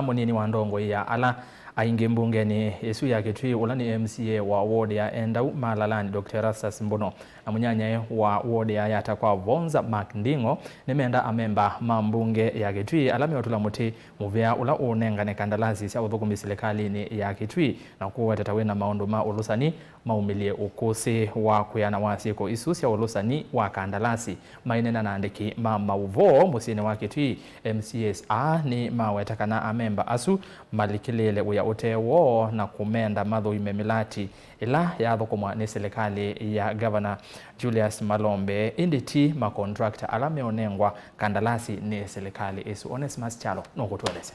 Munini wa ndongoi ya ala aingi mbungeni isu ya Kitui ulani MCA wa ward ya endau malalani DR Erastus Mbuno na munyanyae wa ward ya Yatta kwa Vonza Mark Nding'o nimeenda amemba mbunge ya Kitui ala meutula muti muvea ula uunengane Kandalasi sya uthukumi silikalini ya Kitui na kuuweta wina maundu ma ulusani maumilye ukusi wa kwiana wa syiko isu sya ulusani wa Kandalasi mainena na andiki Uw'O musini wa Kitui MCAs ni mawetakana amemba asu malikilile uya utewo na kumenda mathuime milati ila yathukumwa ni serikali ya Governor Julius Malombe inditi makontrakta ala meonengwa Kandalasi ni serikali isu. Onesmus Chalo nokutueleza.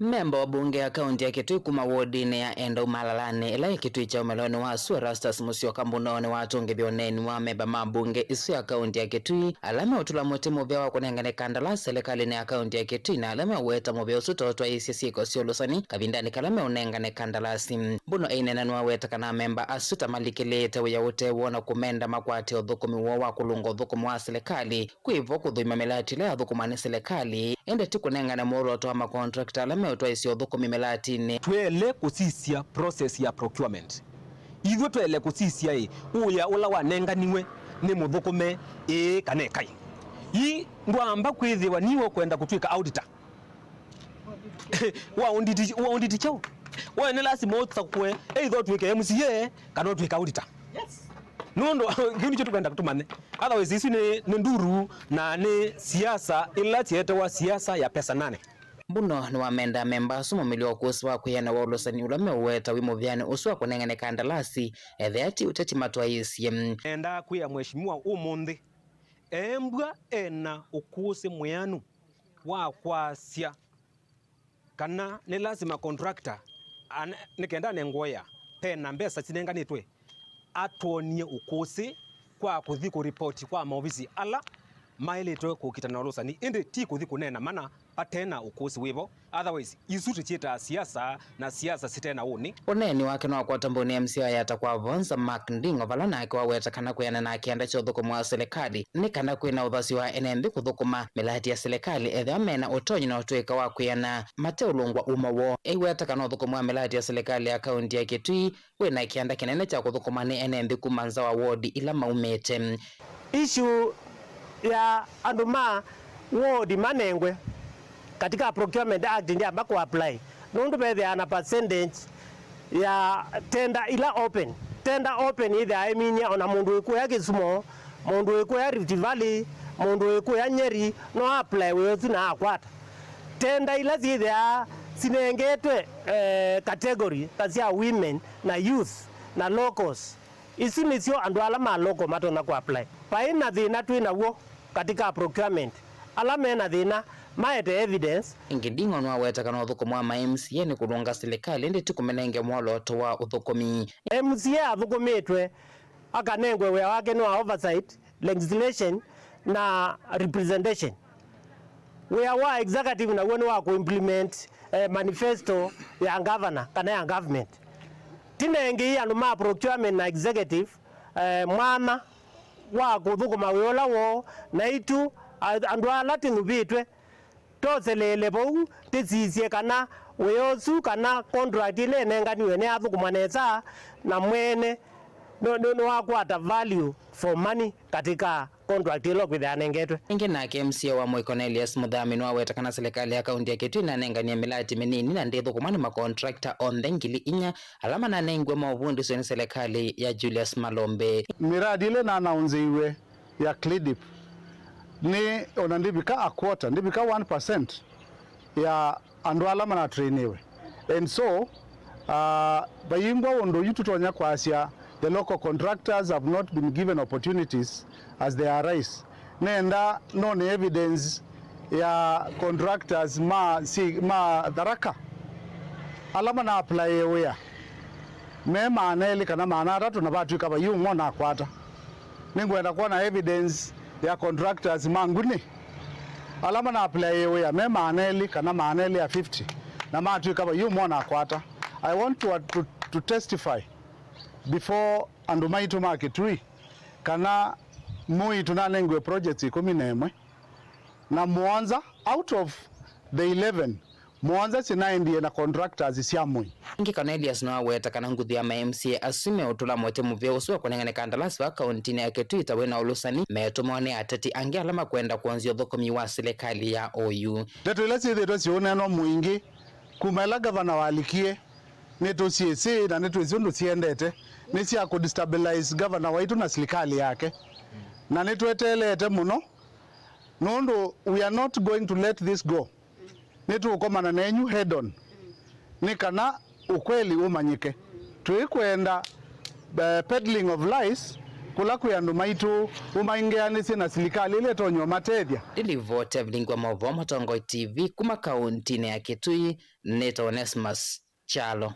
Memba wa bunge ya kaunti ya Kitui kuma wodini ya endau malalani ila Kitui cha umeloni wa DR Erastus Mbuno ni watungi bioneni wa memba mabunge isu ya kaunti ya Kitui alame utula muti muvea wa kunengane Kandalasi silikalini ya kaunti ya Kitui na alame uweta muvea usutotwa isi syiko si ulusani kavindani kalame unengane Kandalasi. Mbuno ainena waweta kana memba asuta malikilite uya utewo na kumenda makwati uthukumi uo wa kulunga uthukumi wa serikali kuivo kuthuima milati ila yathukumani serikali ende tikunengane muoroto wa makontrakta alame utwa isi uthukumi milatini. Twele kusisia process ya procurement. Ithu twele kusisia uya ula wanenganiwe ni muthukume kanekai. Ndwamba kwithiwa niwo kwenda kutwika auditor. Wa audit chao. Wa ni lazima utakwe either twike MCA kana twika auditor. Yes. Nondo kini chotu kwenda kutumane. Otherwise isi ni nduru na ni siasa ila tiete wa siasa ya pesa nane. Mbuno ni wamenda memba sumo milio ukusi wa kwiana wa ulusani ulame uweta wimo vyani usuwa kunengane Kandalasi ati uteti matwa isi. Enda kuya mheshimiwa umundi embwa ena ukusi muyanu wa kwasya kana ni lazima contractor nikenda nengoya pena mbesa chinenganitwe atonie ukusi kwa kuthi kuripoti kwa maofisi ala mailetwe kukitana ulusani indi ti kuthi kunena mana patena ukusi wivo otherwise isuti chita siasa na siasa sitena uni uneni wake no kwa tamboni MCA Yatta kwa Vonza Mark Nding'o valana kwa weta kana kuyana na kianda cha uthukumi wa serikali ni kana kwina uthasi wa enembi kuthukuma milati ya serikali amena utonyi na utweka wa kuyana mateulungwa Uw'O weta kana uthukumi wa milati ya serikali ya kaunti ya Kitui wina kianda kinene cha kuthukuma ni enembi kumanza wa wodi ila maumete issue ya anduma wodi manengwe katika procurement act ndia ambako apply nundu bethe ana percentage ya tender ila open either I mean ona mundu iku ya Kisumu mundu iku ya Rift Valley mundu iku ya Nyeri no apply weyothi na akwata tender ila zithia sinengetwe category tasia women na youth na locals isi nisio andu ala maloko matona ku apply paina thina twina wo katika procurement ala mena thina maete evidence Nding'o no aweta kana uthukumi wa MCA ni kulunga serikali ndi tikumenenge mwoloto wa uthukumi MCA athukumitwe akanengwe wea wake no oversight legislation na representation wea wa executive na wenu wa kuimplement manifesto ya governor kana ya government tinenge anu ma procurement na executive mwana wa kuthukuma wiola wo na itu andu ala tinubitwe toselele bou tisisie kana weyosu kana contract ile nenganiwe ne athukuma neza na mwene no wakwata value for money katika contract ile kwithia nengetwe ingi na MCA wa Cornelius mudhamini wa weta kana serikali ya kaunti ya Kitui na nengania milati minini na ndithu kumani ma contractor on ngili inya alama na nengwe mavundi so serikali ya Julius Malombe miradi ile na anaunziwe ya CLIDIP ni onandibika a quarter ndibika 1% ya andu alama na trainiwe and so bayimbo ondo yututonya kwasya the local contractors have not been given opportunities as they arise nenda no evidence ya contractors ma daraka alama na apply wea me maneli kana mana tatu na batu kaba yungo na kwata ningwenda kuona evidence ya contractors manguni alama na apply wea me maneli kana maneli ya 50 na matu kaba yungo na kwata. I want to testify before andumaito Kitui kana mui tunanengwe projects 11 na Mwanza out of the 11 mwanza sinaendie na contractors siamui ingi Cornelius no aweta kana nguthi ya MCA asume utula mwete muvea usuwa kunengane Kandalasi wa kauntini ya Kitui wina ulusani metumone ateti angi alama kwenda kuanzia uthukumi wa silikali ya OU. Tetu ila sithi sioneno muingi kumela gavana walikie netu CSA na netu izundu siendete nisi ya kudestabilize gavana waitu na silikali yake na netu etelete muno nondo we are not going to let this go. Netu ukomana nenyu head on nikana ukweli umanyike tuikwenda peddling of lies kula kuyandu maitu umaingeanisi na silikali ile tonyo matethia ili vote vilingwa mauvo Ndongoi TV kuma kauntini ya Kitui. Neto Onesmus Chalo.